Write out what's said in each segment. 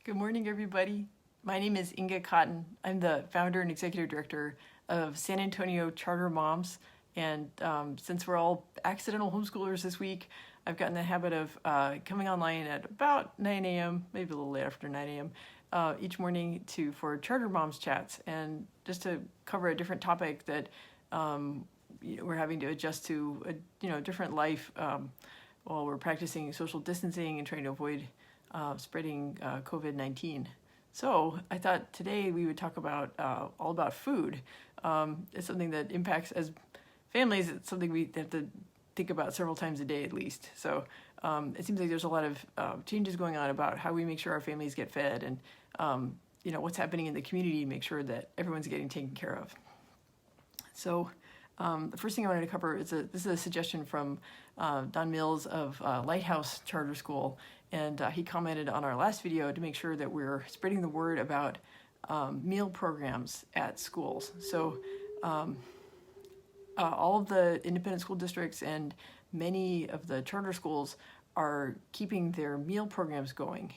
Good morning, everybody. My name is Inga Cotton. I'm the founder and executive director of San Antonio Charter Moms. And since we're all accidental homeschoolers this week, I've gotten the habit of coming online at about 9 a.m., maybe a little late after 9 a.m., each morning for Charter Moms chats, and just to cover a different topic that we're having to adjust to a different life while we're practicing social distancing and trying to avoid spreading COVID-19. So I thought today we would talk about all about food. It's something that impacts as families. It's something we have to think about several times a day at least. So it seems like there's a lot of changes going on about how we make sure our families get fed, and what's happening in the community to make sure that everyone's getting taken care of. So the first thing I wanted to cover is this is a suggestion from Don Mills of Lighthouse Charter School, and he commented on our last video to make sure that we're spreading the word about meal programs at schools. So all of the independent school districts and many of the charter schools are keeping their meal programs going,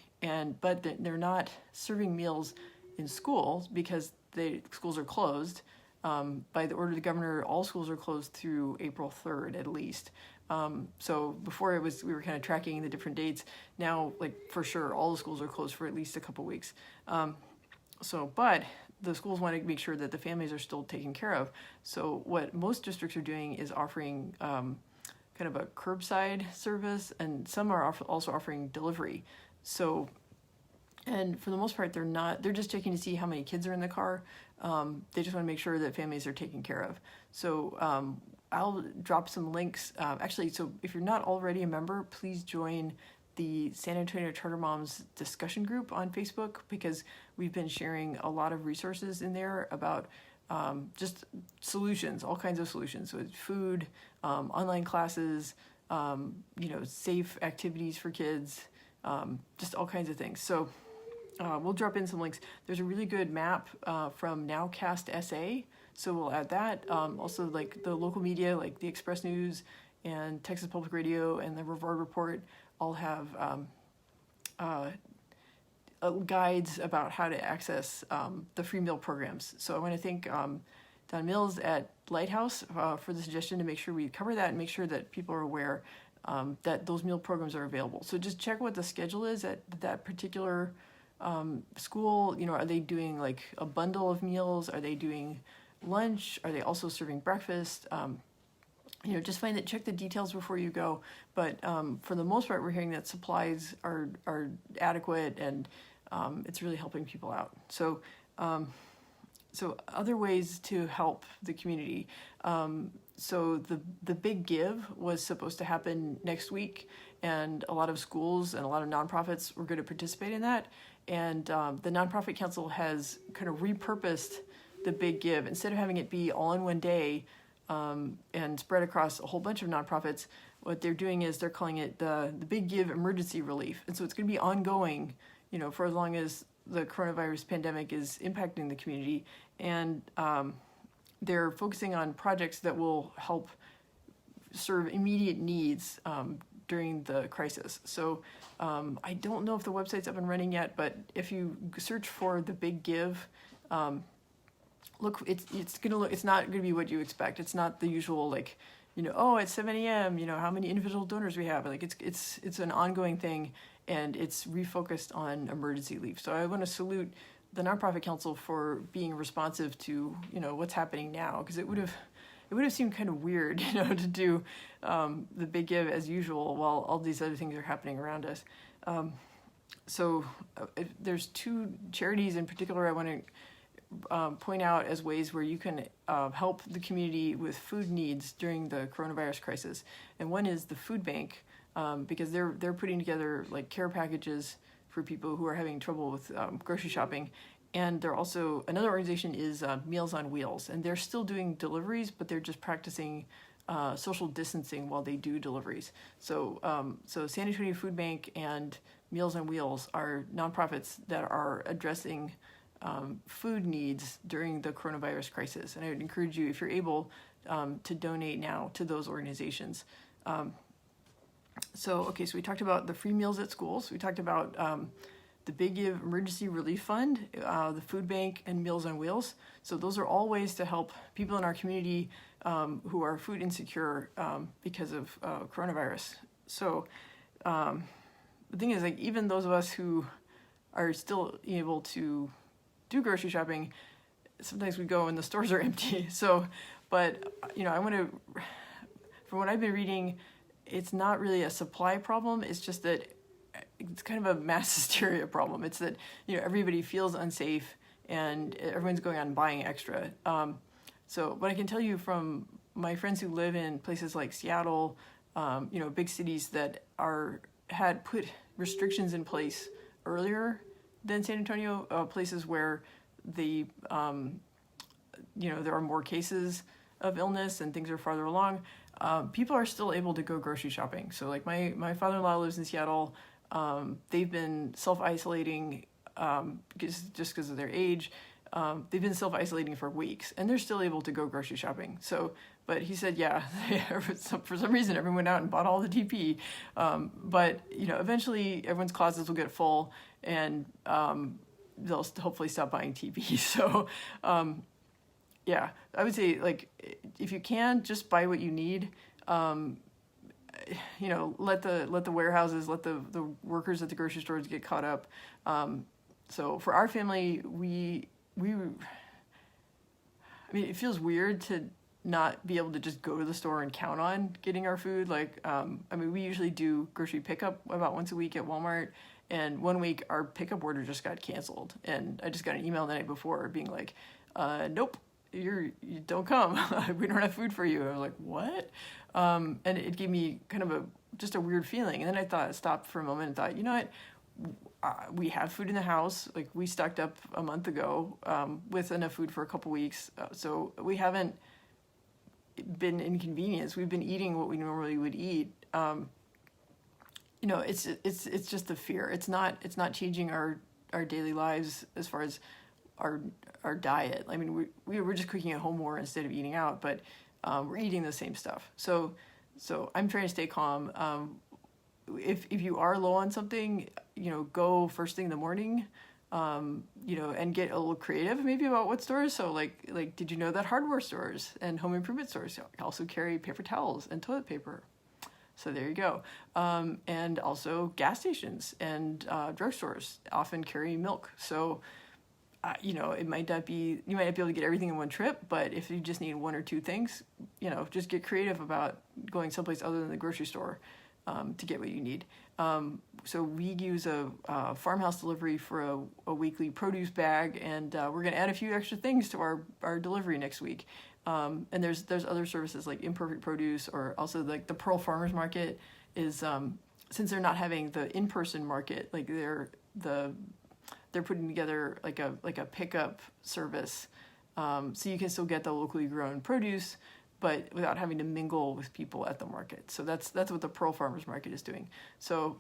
but they're not serving meals in schools because the schools are closed. By the order of the governor, all schools are closed through April 3rd at least. So before we were kind of tracking the different dates. Now, like for sure, all the schools are closed for at least a couple weeks. But the schools want to make sure that the families are still taken care of. So what most districts are doing is offering kind of a curbside service, and some are also offering delivery. So, and for the most part, they're just checking to see how many kids are in the car. They just want to make sure that families are taken care of. So I'll drop some links. So if you're not already a member, please join the San Antonio Charter Moms discussion group on Facebook, because we've been sharing a lot of resources in there about just solutions, all kinds of solutions. So it's food, online classes, safe activities for kids, just all kinds of things. So we'll drop in some links. There's a really good map from Nowcast SA, so we'll add that. Also, like the local media, like the Express News and Texas Public Radio and the Rivard Report, all have guides about how to access the free meal programs. So I want to thank Don Mills at Lighthouse for the suggestion to make sure we cover that and make sure that people are aware that those meal programs are available. So just check what the schedule is at that particular school. Are they doing like a bundle of meals? Are they doing lunch? Are they also serving breakfast? Just check the details before you go. But for the most part, we're hearing that supplies are adequate, and it's really helping people out. So other ways to help the community. So the Big Give was supposed to happen next week, and a lot of schools and a lot of nonprofits were going to participate in that. And the Nonprofit Council has kind of repurposed the Big Give. Instead of having it be all in one day and spread across a whole bunch of nonprofits, what they're doing is they're calling it the Big Give Emergency Relief. And so it's going to be ongoing, for as long as the coronavirus pandemic is impacting the community. And they're focusing on projects that will help serve immediate needs during the crisis. So I don't know if the website's up and running yet, but if you search for the Big Give, it's not gonna be what you expect. It's not the usual it's 7 a.m. How many individual donors we have. It's an ongoing thing, and it's refocused on emergency relief. So I want to salute the Nonprofit Council for being responsive to what's happening now, because it would have seemed kind of weird to do the Big Give as usual while all these other things are happening around us. So there's two charities in particular I want to point out as ways where you can help the community with food needs during the coronavirus crisis. And one is the food bank, because they're putting together like care packages for people who are having trouble with grocery shopping. And they're also, another organization is Meals on Wheels, and they're still doing deliveries, but they're just practicing social distancing while they do deliveries. So San Antonio Food Bank and Meals on Wheels are nonprofits that are addressing food needs during the coronavirus crisis. And I would encourage you, if you're able, to donate now to those organizations. So we talked about the free meals at schools. We talked about the Big Give Emergency Relief Fund, the food bank, and Meals on Wheels. So those are all ways to help people in our community who are food insecure because of coronavirus. So the thing is, like, even those of us who are still able to do grocery shopping, sometimes we go and the stores are empty. So, but I want to, from what I've been reading, it's not really a supply problem. It's just that it's kind of a mass hysteria problem. It's that everybody feels unsafe and everyone's going out and buying extra. So, but I can tell you from my friends who live in places like Seattle, big cities that had put restrictions in place earlier than San Antonio, places where there are more cases of illness and things are farther along. People are still able to go grocery shopping. So like my father-in-law lives in Seattle. They've been self-isolating just because of their age. They've been self-isolating for weeks, and they're still able to go grocery shopping. So, but he said, yeah, for some reason, everyone went out and bought all the TP. But eventually, everyone's closets will get full, and they'll hopefully stop buying TP. So, yeah, I would say, like, if you can, just buy what you need. Let the warehouses, let the workers at the grocery stores get caught up. So for our family, it feels weird to not be able to just go to the store and count on getting our food. Like, we usually do grocery pickup about once a week at Walmart. And one week our pickup order just got canceled. And I just got an email the night before being like, nope, you don't come. We don't have food for you. I was like, what? And it gave me kind of just a weird feeling. And then I stopped for a moment and thought, you know what? We have food in the house. Like, we stocked up a month ago with enough food for a couple weeks. So we haven't been inconvenienced. We've been eating what we normally would eat. It's just the fear. It's not changing our daily lives as far as our diet. I mean, we were just cooking at home more instead of eating out, but we're eating the same stuff. So I'm trying to stay calm. If you are low on something, go first thing in the morning, and get a little creative maybe about what stores. So like, did you know that hardware stores and home improvement stores also carry paper towels and toilet paper? So there you go. And also gas stations and drugstores often carry milk. So, it might not be, you might not be able to get everything in one trip, but if you just need one or two things, just get creative about going someplace other than the grocery store to get what you need. So we use a farmhouse delivery for a weekly produce bag, and we're going to add a few extra things to our delivery next week. And there's other services like Imperfect Produce, or also like the Pearl Farmers Market is, since they're not having the in-person market, like they're putting together like a pickup service, so you can still get the locally grown produce, but without having to mingle with people at the market. So that's what the Pearl Farmers Market is doing. So,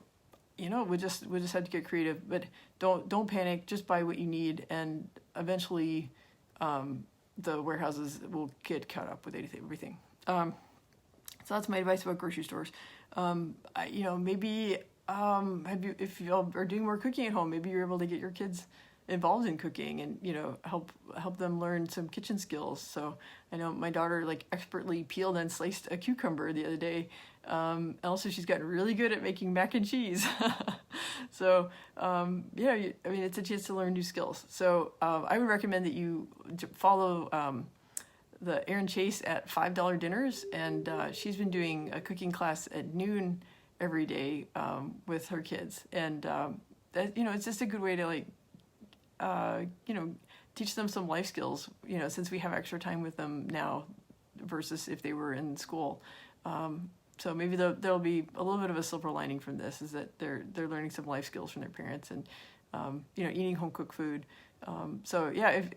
we just have to get creative, but don't panic. Just buy what you need, and eventually, the warehouses will get caught up with everything. So that's my advice about grocery stores. Maybe if you are doing more cooking at home, maybe you're able to get your kids involved in cooking and help them learn some kitchen skills. So I know my daughter expertly peeled and sliced a cucumber the other day. Also, she's gotten really good at making mac and cheese. So it's a chance to learn new skills. So I would recommend that you follow the Erin Chase at $5 dinners, and she's been doing a cooking class at noon every day with her kids, and it's just a good way to teach them some life skills, since we have extra time with them now versus if they were in school. So maybe there'll be a little bit of a silver lining from this, is that they're learning some life skills from their parents, and eating home cooked food. If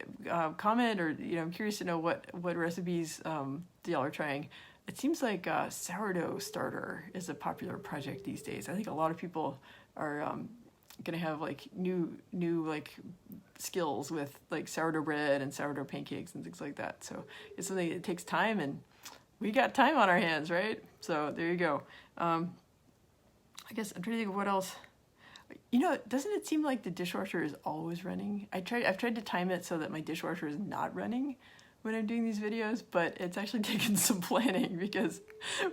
comment, or I'm curious to know what recipes y'all are trying. It seems like sourdough starter is a popular project these days. I think a lot of people are gonna have new skills with sourdough bread and sourdough pancakes and things like that. So it's something that takes time, and we got time on our hands, right? So there you go. I guess I'm trying to think of what else. Doesn't it seem like the dishwasher is always running? I've tried to time it so that my dishwasher is not running when I'm doing these videos, but it's actually taken some planning because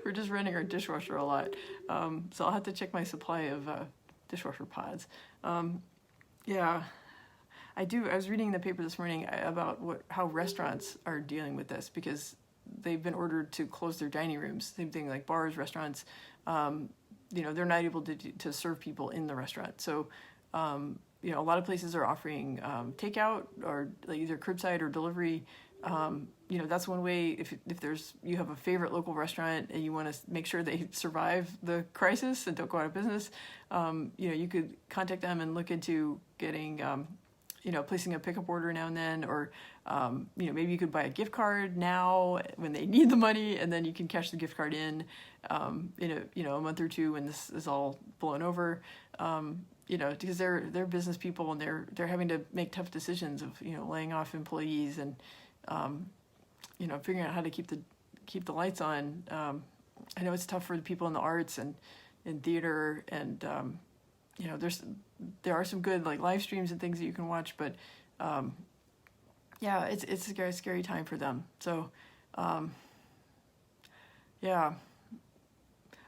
we're just running our dishwasher a lot. So I'll have to check my supply of dishwasher pods. Yeah, I was reading in the paper this morning about how restaurants are dealing with this because they've been ordered to close their dining rooms. Same thing like bars, restaurants. They're not able to serve people in the restaurant. So, a lot of places are offering takeout or like either curbside or delivery. That's one way. If you have a favorite local restaurant and you want to make sure they survive the crisis and don't go out of business, you could contact them and look into getting, placing a pickup order now and then, or maybe you could buy a gift card now when they need the money, and then you can cash the gift card in a month or two when this is all blown over. Because they're business people and they're having to make tough decisions of laying off employees and figuring out how to keep the lights on. I know it's tough for the people in the arts and in theater, and there are some good like live streams and things that you can watch, but it's a scary time for them. So I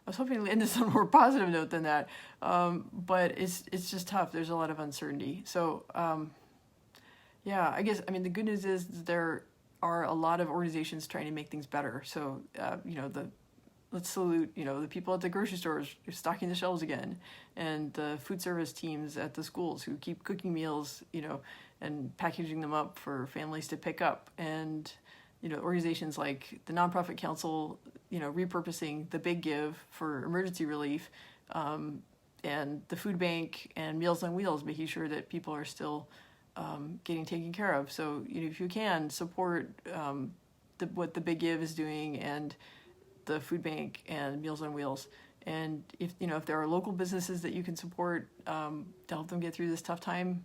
was hoping to end this on a more positive note than that, but it's just tough. There's a lot of uncertainty. So I guess the good news is there are a lot of organizations trying to make things better. So let's salute the people at the grocery stores who are stocking the shelves again, and the food service teams at the schools who keep cooking meals and packaging them up for families to pick up, and organizations like the Nonprofit Council repurposing the Big Give for emergency relief, and the food bank and Meals on Wheels making sure that people are still getting taken care of. So if you can support what the Big Give is doing and the food bank and Meals on Wheels, and if there are local businesses that you can support to help them get through this tough time,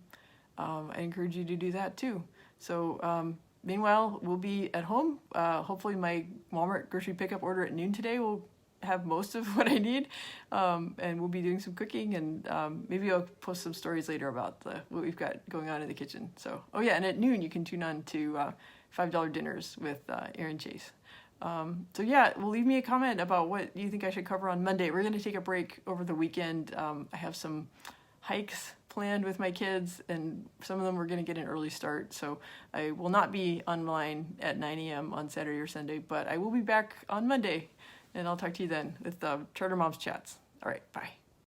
I encourage you to do that too. So meanwhile, we'll be at home. Hopefully my Walmart grocery pickup order at noon today will have most of what I need, and we'll be doing some cooking, and maybe I'll post some stories later about what we've got going on in the kitchen. So, and at noon you can tune on to $5 Dinners with Aaron Chase. Well, leave me a comment about what you think I should cover on Monday. We're going to take a break over the weekend. I have some hikes planned with my kids, and some of them we're going to get an early start. So I will not be online at 9 a.m. on Saturday or Sunday, but I will be back on Monday, and I'll talk to you then with Charter Moms Chats. All right, bye.